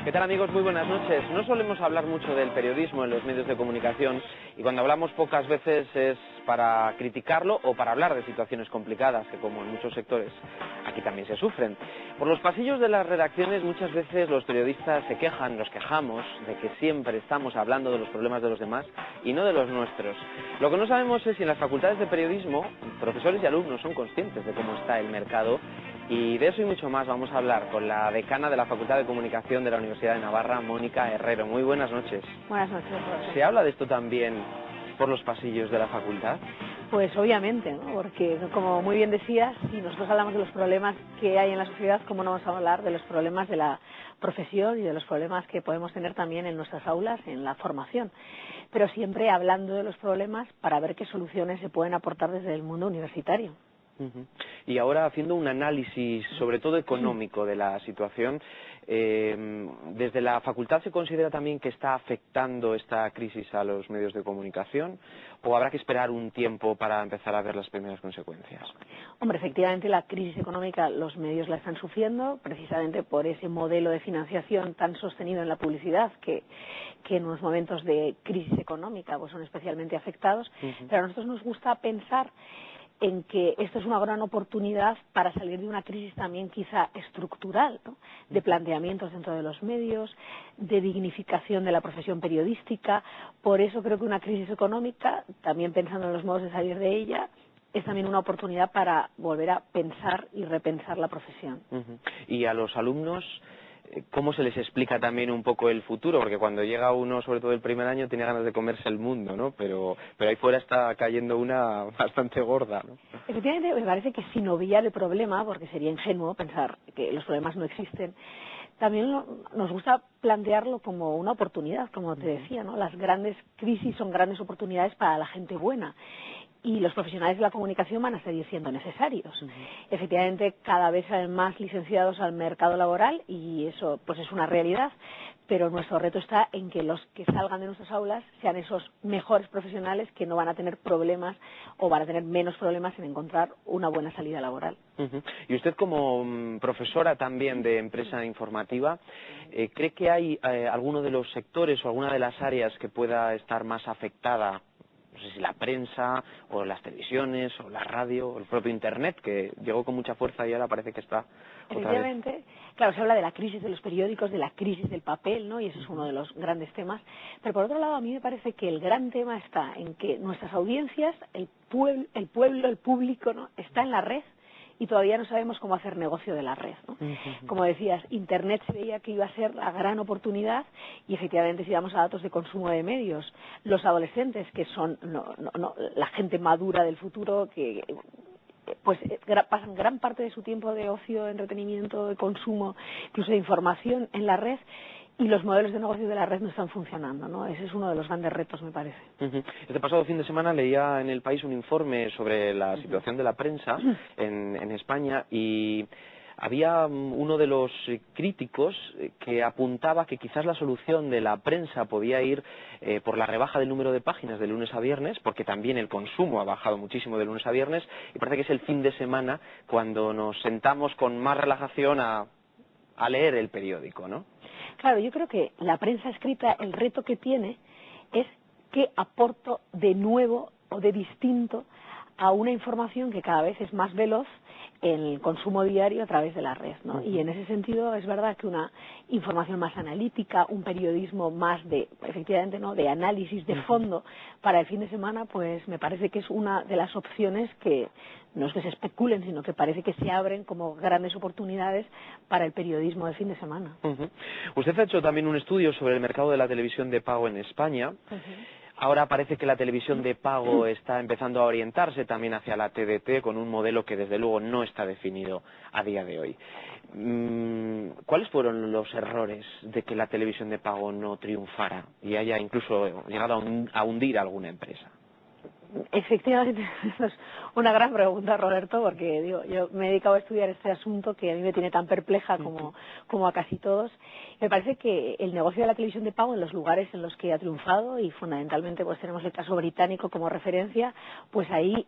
¿Qué tal, amigos? Muy buenas noches. No solemos hablar mucho del periodismo en los medios de comunicación y cuando hablamos pocas veces es para criticarlo o para hablar de situaciones complicadas que, como en muchos sectores, aquí también se sufren. Por los pasillos de las redacciones muchas veces los periodistas se quejan, nos quejamos de que siempre estamos hablando de los problemas de los demás y no de los nuestros. Lo que no sabemos es si en las facultades de periodismo profesores y alumnos son conscientes de cómo está el mercado. Y de eso y mucho más vamos a hablar con la decana de la Facultad de Comunicación de la Universidad de Navarra, Mónica Herrero. Muy buenas noches. Buenas noches, Jorge. ¿Se habla de esto también por los pasillos de la facultad? Pues obviamente, ¿no? Porque como muy bien decías, si nosotros hablamos de los problemas que hay en la sociedad, ¿cómo no vamos a hablar de los problemas de la profesión y de los problemas que podemos tener también en nuestras aulas, en la formación? Pero siempre hablando de los problemas para ver qué soluciones se pueden aportar desde el mundo universitario. Y ahora, haciendo un análisis sobre todo económico de la situación, ¿desde la facultad se considera también que está afectando esta crisis a los medios de comunicación o habrá que esperar un tiempo para empezar a ver las primeras consecuencias? Hombre, efectivamente la crisis económica los medios la están sufriendo precisamente por ese modelo de financiación tan sostenido en la publicidad que en unos momentos de crisis económica pues son especialmente afectados, pero a nosotros nos gusta pensar en que esto es una gran oportunidad para salir de una crisis también quizá estructural, ¿no? De planteamientos dentro de los medios, de dignificación de la profesión periodística. Por eso creo que una crisis económica, también pensando en los modos de salir de ella, es también una oportunidad para volver a pensar y repensar la profesión. Y a los alumnos, ¿cómo se les explica también un poco el futuro? Porque cuando llega uno, sobre todo el primer año, tiene ganas de comerse el mundo, ¿no? Pero ahí fuera está cayendo una bastante gorda, ¿no? Efectivamente, me parece que sin obviar el problema, porque sería ingenuo pensar que los problemas no existen, también nos gusta plantearlo como una oportunidad, como te decía, ¿no? Las grandes crisis son grandes oportunidades para la gente buena. Y los profesionales de la comunicación van a seguir siendo necesarios. Efectivamente, cada vez salen más licenciados al mercado laboral y eso pues es una realidad, pero nuestro reto está en que los que salgan de nuestras aulas sean esos mejores profesionales que no van a tener problemas o van a tener menos problemas en encontrar una buena salida laboral. Y usted, como profesora también de empresa informativa, ¿cree que hay alguno de los sectores o alguna de las áreas que pueda estar más afectada? No sé si la prensa, o las televisiones, o la radio, o el propio Internet, que llegó con mucha fuerza y ahora parece que está otra vez. Efectivamente, claro, se habla de la crisis de los periódicos, de la crisis del papel, ¿no? Y ese es uno de los grandes temas. Pero por otro lado, a mí me parece que el gran tema está en que nuestras audiencias, el pueblo, el público, ¿no? Está en la red y todavía no sabemos cómo hacer negocio de la red, ¿no? Como decías, Internet se veía que iba a ser la gran oportunidad y efectivamente si vamos a datos de consumo de medios, los adolescentes, que son la gente madura del futuro, que pues pasan gran parte de su tiempo de ocio, de entretenimiento, de consumo, incluso de información en la red, y los modelos de negocio de la red no están funcionando, ¿no? Ese es uno de los grandes retos, me parece. Este pasado fin de semana leía en El País un informe sobre la situación de la prensa en España y había uno de los críticos que apuntaba que quizás la solución de la prensa podía ir por la rebaja del número de páginas de lunes a viernes, porque también el consumo ha bajado muchísimo de lunes a viernes y parece que es el fin de semana cuando nos sentamos con más relajación a leer el periódico, ¿no? Claro, yo creo que la prensa escrita, el reto que tiene es qué aporto de nuevo o de distinto a una información que cada vez es más veloz en el consumo diario a través de la red, ¿no? Y en ese sentido es verdad que una información más analítica, un periodismo más de, efectivamente, ¿no?, de análisis de fondo para el fin de semana, pues me parece que es una de las opciones que no es que se especulen, sino que parece que se abren como grandes oportunidades para el periodismo de fin de semana. Usted ha hecho también un estudio sobre el mercado de la televisión de pago en España. Ahora parece que la televisión de pago está empezando a orientarse también hacia la TDT con un modelo que desde luego no está definido a día de hoy. ¿Cuáles fueron los errores de que la televisión de pago no triunfara y haya incluso llegado a hundir a alguna empresa? Efectivamente, eso es una gran pregunta, Roberto, porque digo, yo me he dedicado a estudiar este asunto que a mí me tiene tan perpleja como a casi todos. Me parece que el negocio de la televisión de pago, en los lugares en los que ha triunfado, y fundamentalmente pues tenemos el caso británico como referencia, pues ahí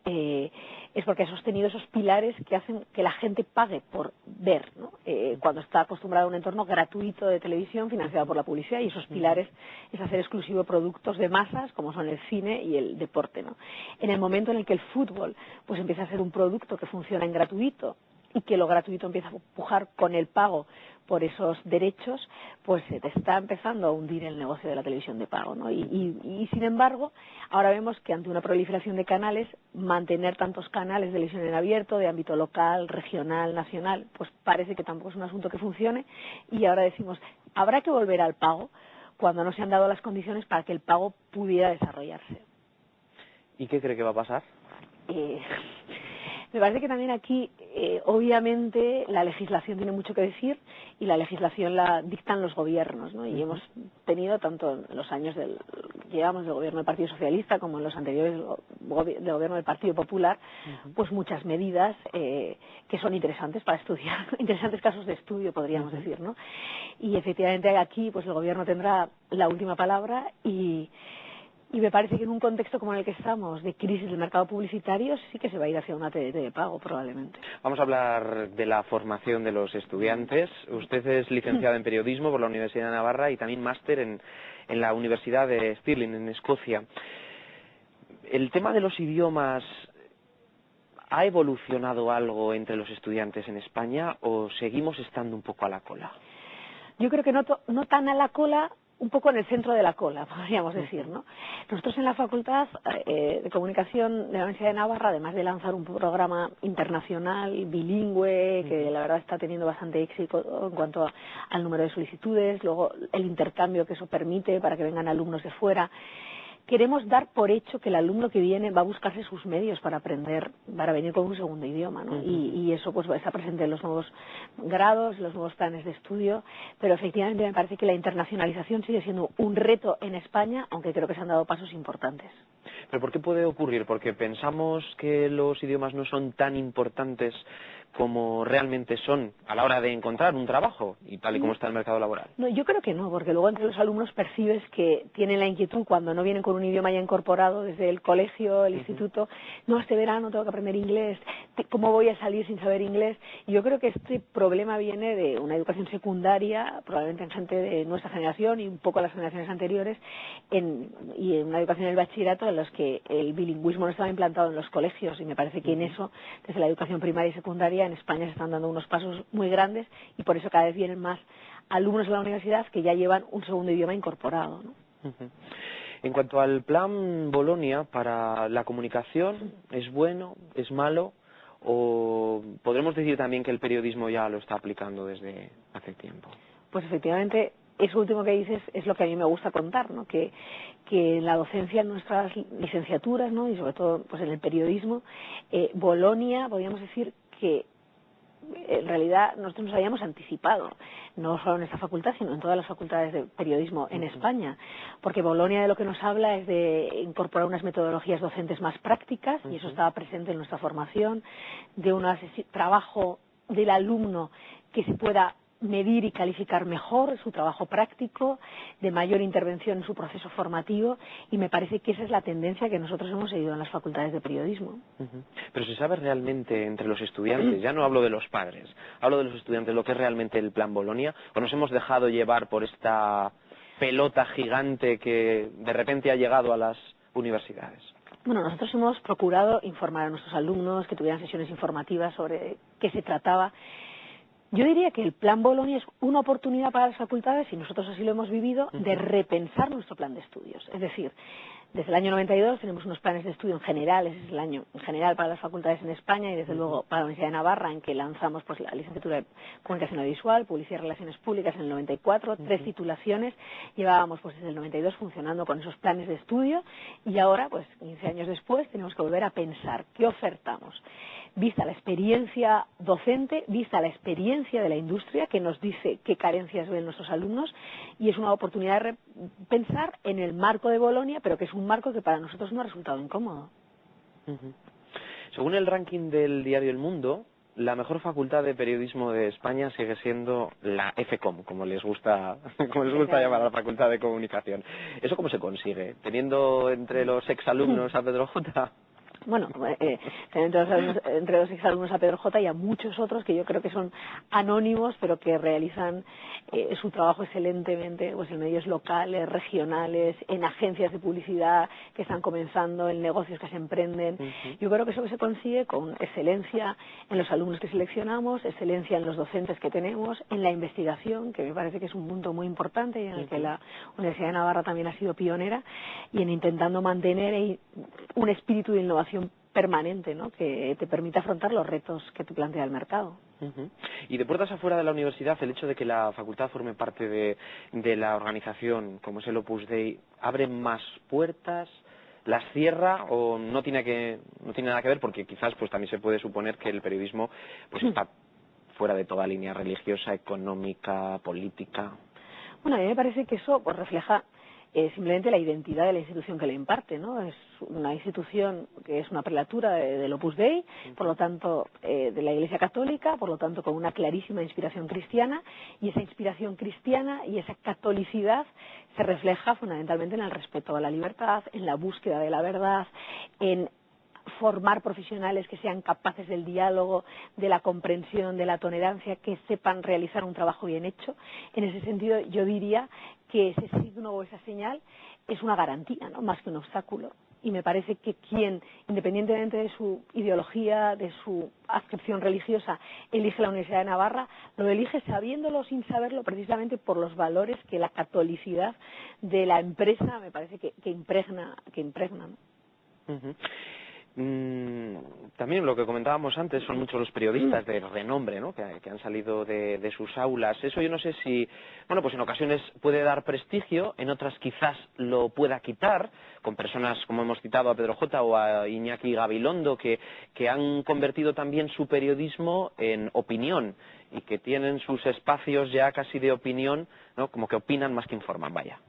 es porque ha sostenido esos pilares que hacen que la gente pague por ver, ¿no? Cuando está acostumbrado a un entorno gratuito de televisión financiado por la publicidad, y esos pilares es hacer exclusivo productos de masas como son el cine y el deporte, ¿no? En el momento en el que el fútbol pues empieza a ser un producto que funciona en gratuito y que lo gratuito empieza a empujar con el pago por esos derechos, pues se te está empezando a hundir el negocio de la televisión de pago, ¿no? Y sin embargo, ahora vemos que ante una proliferación de canales, mantener tantos canales de televisión en abierto, de ámbito local, regional, nacional, pues parece que tampoco es un asunto que funcione, y ahora decimos, habrá que volver al pago cuando no se han dado las condiciones para que el pago pudiera desarrollarse. ¿Y qué cree que va a pasar? Me parece que también aquí, obviamente, la legislación tiene mucho que decir, y la legislación la dictan los gobiernos, ¿no? Y hemos tenido, tanto en los años llevamos del gobierno del Partido Socialista como en los anteriores del gobierno del Partido Popular, pues muchas medidas que son interesantes para estudiar, interesantes casos de estudio, podríamos decir, ¿no? Y efectivamente aquí pues el gobierno tendrá la última palabra, y me parece que en un contexto como en el que estamos, de crisis del mercado publicitario, sí que se va a ir hacia una TDT de pago, probablemente. Vamos a hablar de la formación de los estudiantes. Usted es licenciada en periodismo por la Universidad de Navarra y también máster en la Universidad de Stirling, en Escocia. ¿El tema de los idiomas ha evolucionado algo entre los estudiantes en España o seguimos estando un poco a la cola? Yo creo que no tan a la cola, un poco en el centro de la cola, podríamos decir, ¿no? Nosotros en la Facultad de Comunicación de la Universidad de Navarra, además de lanzar un programa internacional, bilingüe, que la verdad está teniendo bastante éxito en cuanto al número de solicitudes, luego el intercambio que eso permite para que vengan alumnos de fuera, queremos dar por hecho que el alumno que viene va a buscarse sus medios para aprender, para venir con un segundo idioma, ¿no? Y eso pues está presente en los nuevos grados, los nuevos planes de estudio, pero efectivamente me parece que la internacionalización sigue siendo un reto en España, aunque creo que se han dado pasos importantes. ¿Pero por qué puede ocurrir? ¿Porque pensamos que los idiomas no son tan importantes como realmente son a la hora de encontrar un trabajo y tal y como está el mercado laboral? No, yo creo que no, porque luego entre los alumnos percibes que tienen la inquietud cuando no vienen con un idioma ya incorporado desde el colegio, el instituto. No, este verano tengo que aprender inglés, ¿cómo voy a salir sin saber inglés? Y yo creo que este problema viene de una educación secundaria, probablemente en gente de nuestra generación y un poco las generaciones anteriores, y en una educación en el bachillerato en los que el bilingüismo no estaba implantado en los colegios, y me parece que en eso, desde la educación primaria y secundaria, en España se están dando unos pasos muy grandes, y por eso cada vez vienen más alumnos de la universidad que ya llevan un segundo idioma incorporado, ¿no? En cuanto al plan Bolonia para la comunicación, ¿es bueno, es malo? ¿O podremos decir también que el periodismo ya lo está aplicando desde hace tiempo? Pues efectivamente, eso último que dices es lo que a mí me gusta contar, ¿no? Que en la docencia, en nuestras licenciaturas, ¿no? Y sobre todo pues en el periodismo, Bolonia, podríamos decir que en realidad nosotros nos habíamos anticipado, no solo en esta facultad, sino en todas las facultades de periodismo en España, porque Bolonia de lo que nos habla es de incorporar unas metodologías docentes más prácticas, y eso estaba presente en nuestra formación, de un trabajo del alumno que se pueda medir y calificar mejor su trabajo práctico, de mayor intervención en su proceso formativo, y me parece que esa es la tendencia que nosotros hemos seguido en las facultades de periodismo. Pero se sabe realmente entre los estudiantes, ya no hablo de los padres, hablo de los estudiantes, lo que es realmente el plan Bolonia, o nos hemos dejado llevar por esta pelota gigante que de repente ha llegado a las universidades. Bueno, nosotros hemos procurado informar a nuestros alumnos, que tuvieran sesiones informativas sobre qué se trataba. Yo diría que el plan Bolonia es una oportunidad para las facultades, y nosotros así lo hemos vivido, de repensar nuestro plan de estudios. Es decir, desde el año 92 tenemos unos planes de estudio en general, ese es el año en general para las facultades en España, y desde luego para la Universidad de Navarra, en que lanzamos pues la licenciatura de Comunicación Audiovisual, Publicidad y Relaciones Públicas en el 94, 3 titulaciones, llevábamos pues desde el 92 funcionando con esos planes de estudio, y ahora pues 15 años después tenemos que volver a pensar qué ofertamos, vista la experiencia docente, vista la experiencia de la industria que nos dice qué carencias ven nuestros alumnos, y es una oportunidad de pensar en el marco de Bolonia, pero que es un marco que para nosotros no ha resultado incómodo. Ujú. Según el ranking del diario El Mundo, la mejor facultad de periodismo de España sigue siendo la FCOM, como les gusta llamar a la Facultad de Comunicación. ¿Eso cómo se consigue? ¿Teniendo entre los exalumnos a Pedro J? Bueno, entre los exalumnos a Pedro J y a muchos otros que yo creo que son anónimos, pero que realizan su trabajo excelentemente pues en medios locales, regionales, en agencias de publicidad que están comenzando, en negocios que se emprenden. Yo creo que eso se consigue con excelencia en los alumnos que seleccionamos, excelencia en los docentes que tenemos, en la investigación, que me parece que es un punto muy importante y en el que la Universidad de Navarra también ha sido pionera, y en intentando mantener un espíritu de innovación permanente, ¿no?, que te permita afrontar los retos que te plantea el mercado. Y de puertas afuera de la universidad, el hecho de que la facultad forme parte de la organización, como es el Opus Dei, ¿abre más puertas, las cierra o no tiene nada que ver? Porque quizás pues también se puede suponer que el periodismo pues está fuera de toda línea religiosa, económica, política. Bueno, a mí me parece que eso pues refleja simplemente la identidad de la institución que le imparte, ¿no? Es una institución que es una prelatura del Opus Dei, por lo tanto de la Iglesia Católica, por lo tanto con una clarísima inspiración cristiana, y esa inspiración cristiana y esa catolicidad se refleja fundamentalmente en el respeto a la libertad, en la búsqueda de la verdad, en formar profesionales que sean capaces del diálogo, de la comprensión, de la tolerancia, que sepan realizar un trabajo bien hecho. En ese sentido, yo diría que ese signo o esa señal es una garantía, ¿no?, más que un obstáculo. Y me parece que quien, independientemente de su ideología, de su adscripción religiosa, elige la Universidad de Navarra, lo elige sabiéndolo o sin saberlo, precisamente por los valores que la catolicidad de la empresa me parece que impregna, ¿no? También lo que comentábamos antes, son muchos los periodistas de renombre, ¿no?, que han salido de sus aulas. Eso yo no sé si, bueno, pues en ocasiones puede dar prestigio, en otras quizás lo pueda quitar, con personas como hemos citado a Pedro J o a Iñaki Gabilondo, que han convertido también su periodismo en opinión y que tienen sus espacios ya casi de opinión, ¿no?, como que opinan más que informan, vaya.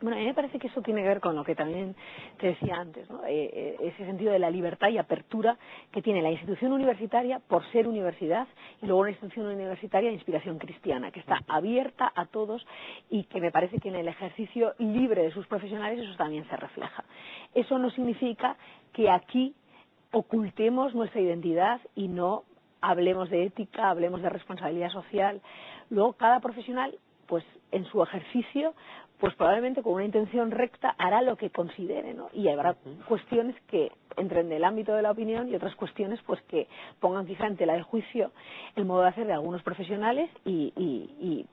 Bueno, a mí me parece que eso tiene que ver con lo que también te decía antes, ¿no? Ese sentido de la libertad y apertura que tiene la institución universitaria por ser universidad, y luego una institución universitaria de inspiración cristiana, que está abierta a todos y que me parece que en el ejercicio libre de sus profesionales eso también se refleja. Eso no significa que aquí ocultemos nuestra identidad y no hablemos de ética, hablemos de responsabilidad social. Luego cada profesional, pues en su ejercicio, pues probablemente con una intención recta hará lo que considere, ¿no? Y habrá cuestiones que entren del ámbito de la opinión y otras cuestiones pues que pongan quizá en tela de juicio el modo de hacer de algunos profesionales,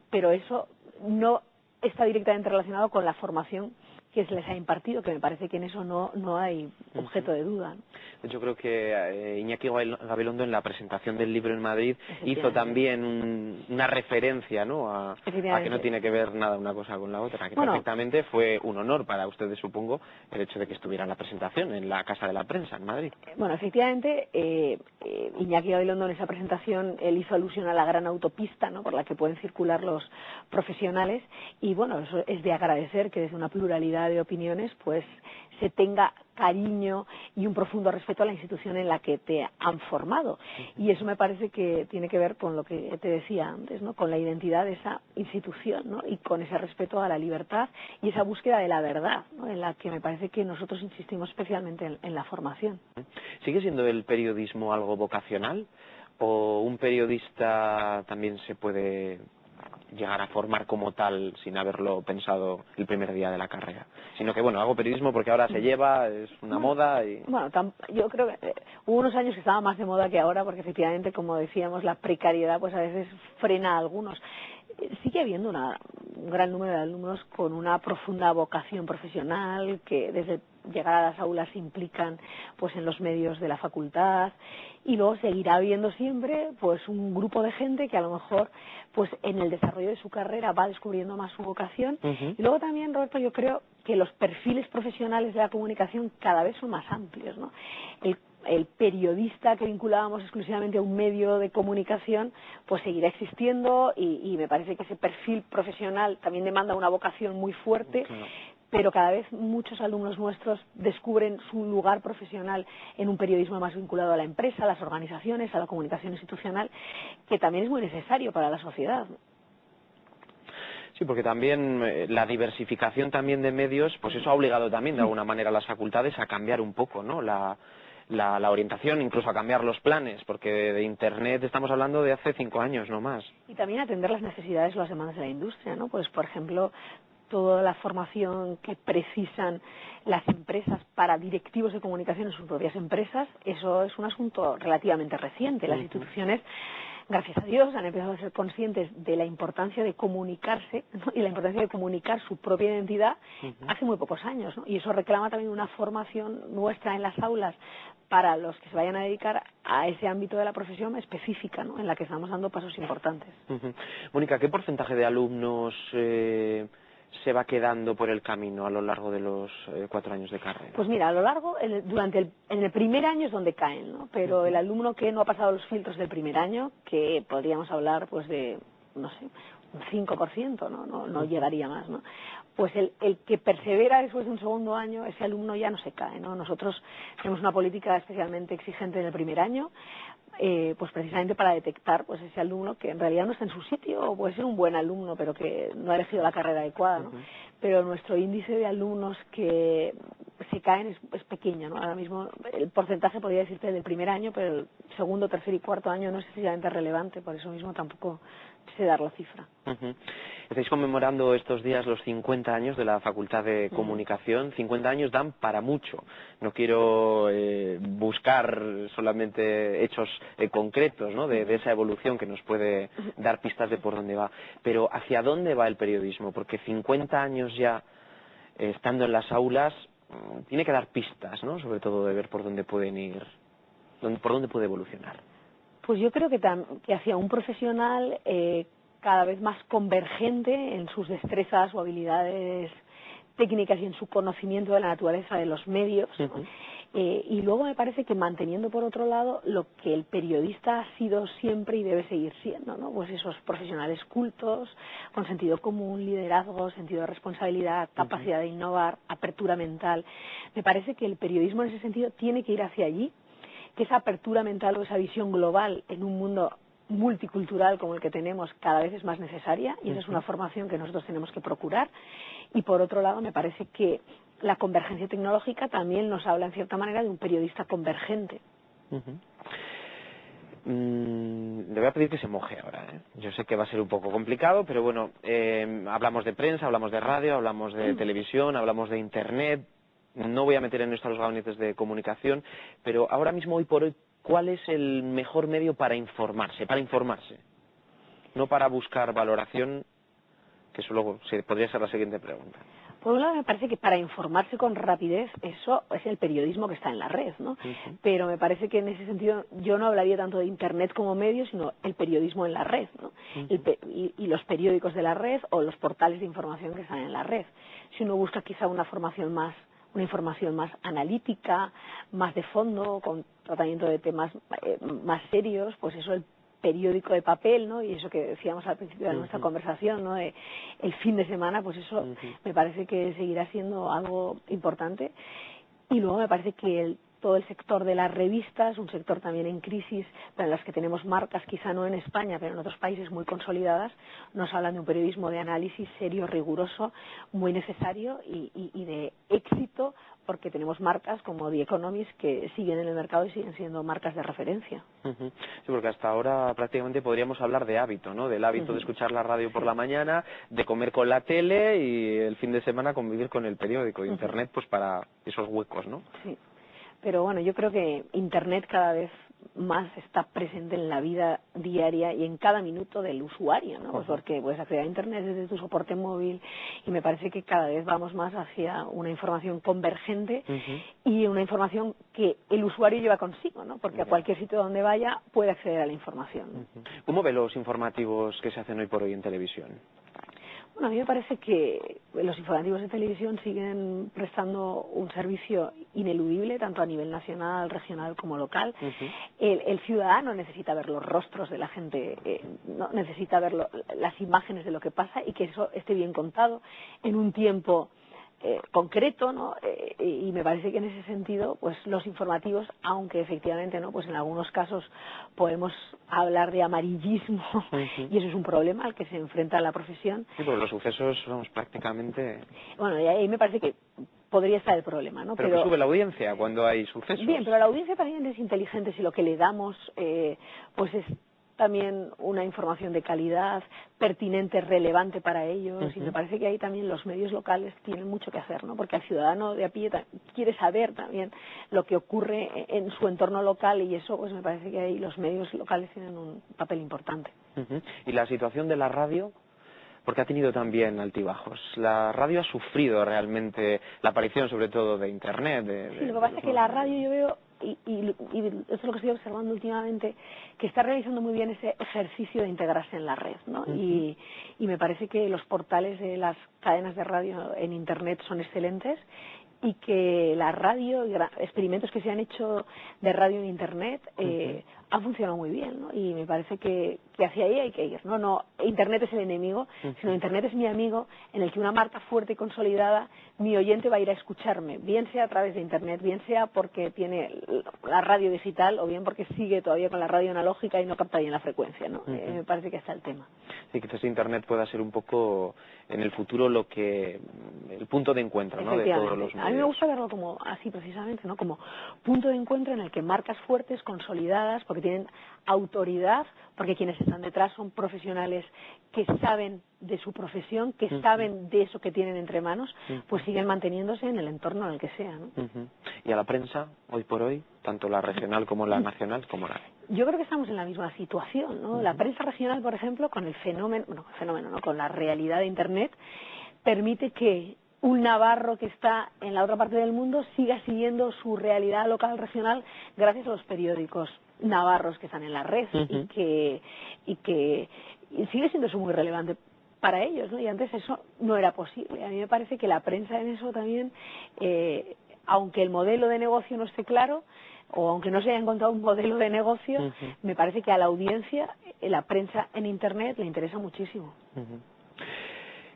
pero eso no está directamente relacionado con la formación que se les ha impartido, que me parece que en eso no hay objeto de duda, ¿no? Yo creo que Iñaki Gabilondo en la presentación del libro en Madrid hizo también una referencia, ¿no?, a que no tiene que ver nada una cosa con la otra, que perfectamente fue un honor para ustedes, supongo, el hecho de que estuviera en la presentación en la Casa de la Prensa en Madrid. Bueno, efectivamente, Iñaki Gabilondo en esa presentación él hizo alusión a la gran autopista, ¿no?, por la que pueden circular los profesionales, y bueno, eso es de agradecer que desde una pluralidad de opiniones pues se tenga cariño y un profundo respeto a la institución en la que te han formado, y eso me parece que tiene que ver con lo que te decía antes, ¿no?, con la identidad de esa institución, ¿no?, y con ese respeto a la libertad y esa búsqueda de la verdad, ¿no?, en la que me parece que nosotros insistimos especialmente en la formación. ¿Sigue siendo el periodismo algo vocacional o un periodista también se puede llegar a formar como tal sin haberlo pensado el primer día de la carrera, sino que bueno, hago periodismo porque ahora se lleva, es una moda y... Bueno, yo creo que hubo unos años que estaba más de moda que ahora, porque efectivamente, como decíamos, la precariedad pues a veces frena a algunos. Sigue habiendo un gran número de alumnos con una profunda vocación profesional que desde llegar a las aulas se implican pues en los medios de la facultad, y luego seguirá habiendo siempre pues un grupo de gente que a lo mejor pues en el desarrollo de su carrera va descubriendo más su vocación. Y luego también, Roberto, yo creo que los perfiles profesionales de la comunicación cada vez son más amplios, ¿no? El periodista que vinculábamos exclusivamente a un medio de comunicación pues seguirá existiendo, y me parece que ese perfil profesional también demanda una vocación muy fuerte, pero cada vez muchos alumnos nuestros descubren su lugar profesional en un periodismo más vinculado a la empresa, a las organizaciones, a la comunicación institucional, que también es muy necesario para la sociedad. Sí, porque también la diversificación también de medios, pues eso ha obligado también de alguna manera a las facultades a cambiar un poco, ¿no?, la orientación, incluso a cambiar los planes, porque de Internet estamos hablando de hace 5 años, no más. Y también atender las necesidades o las demandas de la industria, ¿no? Pues, por ejemplo, toda la formación que precisan las empresas para directivos de comunicación en sus propias empresas, eso es un asunto relativamente reciente. Las instituciones, gracias a Dios, han empezado a ser conscientes de la importancia de comunicarse, ¿no?, y la importancia de comunicar su propia identidad hace muy pocos años, ¿no? Y eso reclama también una formación nuestra en las aulas para los que se vayan a dedicar a ese ámbito de la profesión específica, ¿no?, en la que estamos dando pasos importantes. Mónica, ¿qué porcentaje de alumnos se va quedando por el camino a lo largo de los 4 años de carrera? Pues mira, a lo largo, en el primer año es donde caen, ¿no? Pero el alumno que no ha pasado los filtros del primer año, que podríamos hablar pues de, no sé, un 5%, no llegaría más, ¿no? Pues el que persevera después de un segundo año, ese alumno ya no se cae, ¿no? Nosotros tenemos una política especialmente exigente en el primer año, pues precisamente para detectar pues ese alumno que en realidad no está en su sitio, o puede ser un buen alumno pero que no ha elegido la carrera adecuada, ¿no? Pero nuestro índice de alumnos que se caen es pequeño, ¿no? Ahora mismo el porcentaje podría decirte del primer año, pero el segundo, tercer y cuarto año no es excesivamente relevante, por eso mismo tampoco sé dar la cifra. Estáis conmemorando estos días los 50 años de la Facultad de Comunicación. 50 años dan para mucho. No quiero buscar solamente hechos concretos, ¿no?, de esa evolución que nos puede dar pistas de por dónde va. Pero ¿hacia dónde va el periodismo? Porque 50 años ya estando en las aulas tiene que dar pistas, ¿no?, sobre todo de ver por dónde pueden ir, por dónde puede evolucionar. Pues yo creo que hacia un profesional cada vez más convergente en sus destrezas o habilidades técnicas y en su conocimiento de la naturaleza de los medios, ¿no? Y luego me parece que manteniendo por otro lado lo que el periodista ha sido siempre y debe seguir siendo, ¿no? Pues esos profesionales cultos, con sentido común, liderazgo, sentido de responsabilidad, capacidad de innovar, apertura mental. Me parece que el periodismo en ese sentido tiene que ir hacia allí, que esa apertura mental o esa visión global en un mundo multicultural como el que tenemos cada vez es más necesaria, y esa es una formación que nosotros tenemos que procurar. Y por otro lado me parece que la convergencia tecnológica también nos habla en cierta manera de un periodista convergente. Le voy a pedir que se moje ahora, ¿eh? Yo sé que va a ser un poco complicado, pero bueno, hablamos de prensa, hablamos de radio, hablamos de televisión, hablamos de internet. No voy a meter en esto a los gabinetes de comunicación, pero ahora mismo, hoy por hoy, ¿cuál es el mejor medio para informarse? Para informarse, no para buscar valoración, que eso luego podría ser la siguiente pregunta. Por un lado me parece que para informarse con rapidez eso es el periodismo que está en la red, ¿no? Pero me parece que en ese sentido yo no hablaría tanto de Internet como medio, sino el periodismo en la red, ¿no? Y los periódicos de la red o los portales de información que están en la red. Si uno busca quizá una información más analítica, más de fondo, con tratamiento de temas más serios, pues eso el periódico de papel, ¿no? Y eso que decíamos al principio de nuestra conversación, ¿no?, de el fin de semana, pues eso me parece que seguirá siendo algo importante. Y luego me parece que todo el sector de las revistas, un sector también en crisis, pero en las que tenemos marcas, quizá no en España, pero en otros países muy consolidadas, nos hablan de un periodismo de análisis serio, riguroso, muy necesario y de éxito, porque tenemos marcas como The Economist que siguen en el mercado y siguen siendo marcas de referencia. Sí, porque hasta ahora prácticamente podríamos hablar de hábito, ¿no? Del hábito de escuchar la radio por la mañana, de comer con la tele y el fin de semana convivir con el periódico. Internet, pues para esos huecos, ¿no? Sí. Pero bueno, yo creo que Internet cada vez más está presente en la vida diaria y en cada minuto del usuario, ¿no? Pues porque puedes acceder a Internet desde tu soporte móvil, y me parece que cada vez vamos más hacia una información convergente y una información que el usuario lleva consigo, ¿no? Porque a cualquier sitio donde vaya puede acceder a la información. ¿Cómo ve los informativos que se hacen hoy por hoy en televisión? Bueno, a mí me parece que los informativos de televisión siguen prestando un servicio ineludible, tanto a nivel nacional, regional como local. El ciudadano necesita ver los rostros de la gente, no necesita ver las imágenes de lo que pasa, y que eso esté bien contado en un tiempo concreto, ¿no? Y me parece que en ese sentido, pues los informativos, aunque efectivamente, ¿no? Pues en algunos casos podemos hablar de amarillismo y eso es un problema al que se enfrenta la profesión. Sí, porque los sucesos, vamos, prácticamente... Bueno, y ahí me parece que podría estar el problema, ¿no? Pero que sube la audiencia cuando hay sucesos. Bien, pero la audiencia también es inteligente si lo que le damos, pues es también una información de calidad, pertinente, relevante para ellos, y me parece que ahí también los medios locales tienen mucho que hacer, ¿no? Porque el ciudadano de a pie quiere saber también lo que ocurre en su entorno local y eso, pues me parece que ahí los medios locales tienen un papel importante. ¿Y la situación de la radio? Porque ha tenido también altibajos. La radio ha sufrido realmente la aparición, sobre todo, de Internet. Sí, lo que pasa es que la radio yo veo, y eso es lo que estoy observando últimamente, que está realizando muy bien ese ejercicio de integrarse en la red, ¿no? Y me parece que los portales de las cadenas de radio en Internet son excelentes y que la radio, experimentos que se han hecho de radio en Internet, han funcionado muy bien, ¿no? Y me parece que hacia ahí hay que ir, ¿no? No, Internet es el enemigo, sino Internet es mi amigo, en el que una marca fuerte y consolidada, mi oyente va a ir a escucharme, bien sea a través de Internet, bien sea porque tiene la radio digital o bien porque sigue todavía con la radio analógica y no capta bien la frecuencia, ¿no? Me parece que está el tema. Sí, quizás Internet pueda ser un poco en el futuro el punto de encuentro, ¿no? De todos los medios. A mí me gusta verlo como así precisamente, ¿no? Como punto de encuentro en el que marcas fuertes, consolidadas, porque tienen autoridad, porque quienes están detrás son profesionales que saben de su profesión, que saben de eso que tienen entre manos, pues siguen manteniéndose en el entorno en el que sea, ¿no? ¿Y a la prensa, hoy por hoy, tanto la regional como la nacional, cómo la...? Yo creo que estamos en la misma situación, ¿no? La prensa regional, por ejemplo, con el fenómeno, ¿no? Con la realidad de Internet, permite que un navarro que está en la otra parte del mundo siga siguiendo su realidad local regional gracias a los periódicos navarros que están en la red y que sigue siendo eso muy relevante para ellos, ¿no? Y antes eso no era posible. A mí me parece que la prensa en eso también, aunque el modelo de negocio no esté claro, o aunque no se haya encontrado un modelo de negocio, me parece que a la audiencia la prensa en Internet le interesa muchísimo.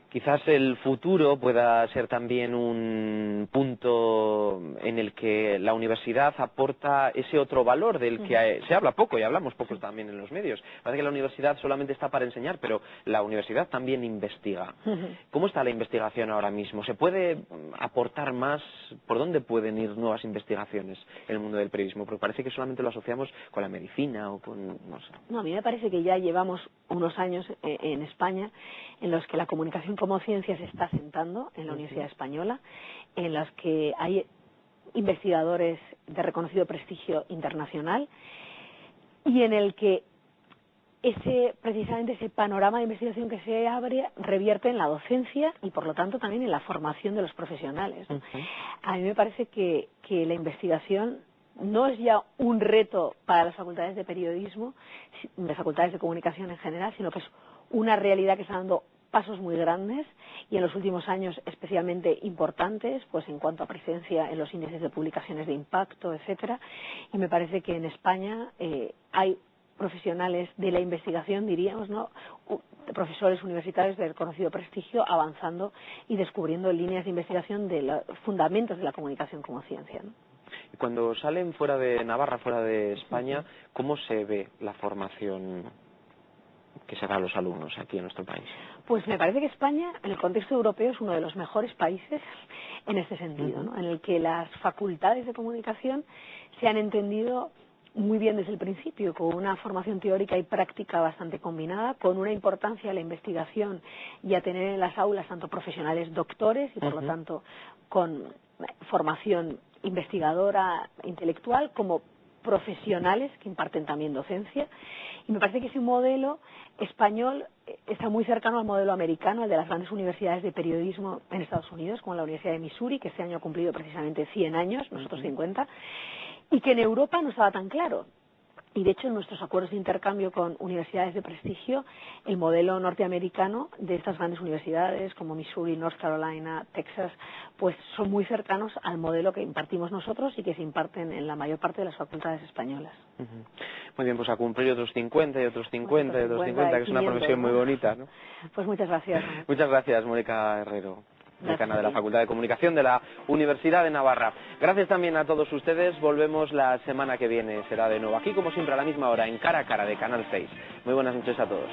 Quizás el futuro pueda ser también un punto en el que la universidad aporta ese otro valor del que se habla poco y hablamos poco también en los medios. Parece que la universidad solamente está para enseñar, pero la universidad también investiga. ¿Cómo está la investigación ahora mismo? ¿Se puede aportar más? ¿Por dónde pueden ir nuevas investigaciones en el mundo del periodismo? Porque parece que solamente lo asociamos con la medicina o con... no sé. No, a mí me parece que ya llevamos unos años en España en los que la comunicación como ciencia se está asentando en la Universidad Española, en las que hay investigadores de reconocido prestigio internacional y en el que precisamente ese panorama de investigación que se abre revierte en la docencia y por lo tanto también en la formación de los profesionales, ¿no? A mí me parece que la investigación no es ya un reto para las facultades de periodismo, las facultades de comunicación en general, sino que es una realidad que está dando pasos muy grandes y en los últimos años especialmente importantes, pues en cuanto a presencia en los índices de publicaciones de impacto, etcétera. Y me parece que en España hay profesionales de la investigación, diríamos, ¿no? Profesores universitarios de reconocido prestigio avanzando y descubriendo líneas de investigación de los fundamentos de la comunicación como ciencia, ¿no? Y cuando salen fuera de Navarra, fuera de España, ¿cómo se ve la formación que se da a los alumnos aquí en nuestro país? Pues me parece que España, en el contexto europeo, es uno de los mejores países en este sentido, ¿no? En el que las facultades de comunicación se han entendido muy bien desde el principio, con una formación teórica y práctica bastante combinada, con una importancia a la investigación y a tener en las aulas tanto profesionales doctores y por lo tanto con formación investigadora intelectual como profesionales que imparten también docencia. Y me parece que ese modelo español está muy cercano al modelo americano, al de las grandes universidades de periodismo en Estados Unidos, como la Universidad de Missouri, que este año ha cumplido precisamente 100 años, nosotros 50, y que en Europa no estaba tan claro. Y de hecho en nuestros acuerdos de intercambio con universidades de prestigio, el modelo norteamericano de estas grandes universidades como Missouri, North Carolina, Texas, pues son muy cercanos al modelo que impartimos nosotros y que se imparten en la mayor parte de las facultades españolas. Muy bien, pues a cumplir otros 50 y otros 50 y otros 50, que es una profesión muy bonita, ¿no? Pues muchas gracias. Muchas gracias, Mónica Herrero. decana de la Facultad de Comunicación de la Universidad de Navarra. Gracias también a todos ustedes. Volvemos la semana que viene. Será de nuevo aquí, como siempre, a la misma hora, en Cara a Cara de Canal 6. Muy buenas noches a todos.